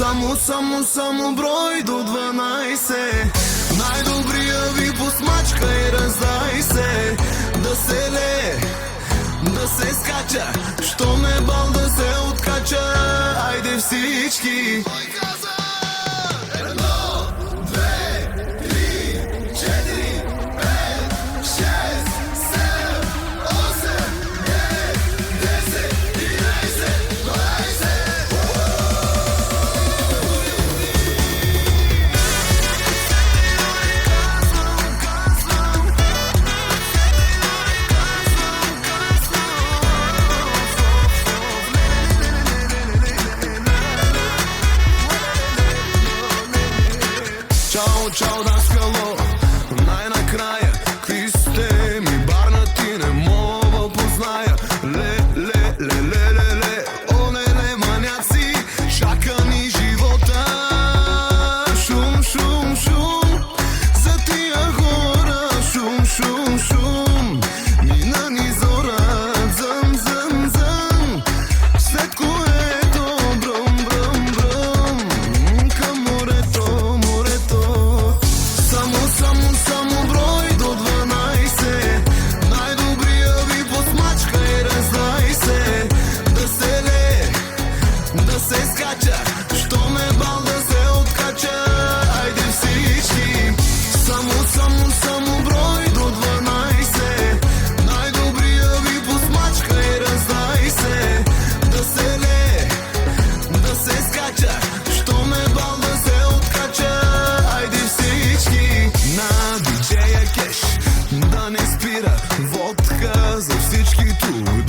Само брой до 12. Най-добрия ви посмачка и раздай се. Да се лее, да се скача, що ме бал да се откача. Айде всички. Чао, даскало, най-накрая какви сте ми барнати, не мога позная. Ле, оле, маняци, чака ни живота. Шум, за тия хора. Шум, мина ни зора. Зъм, след което бръм, към морето. Само брой до 12. Най-добрия ви посмачка и раздай се. Да се лее, да се скача, що ме бал да се откача. Айде всички. Само брой до 12. Най-добрия ви посмачка и раздай се. Да се лее, да се скача, що ме бал да се откача. Айде всички. На диджея кеш да не спира, водка за всички тук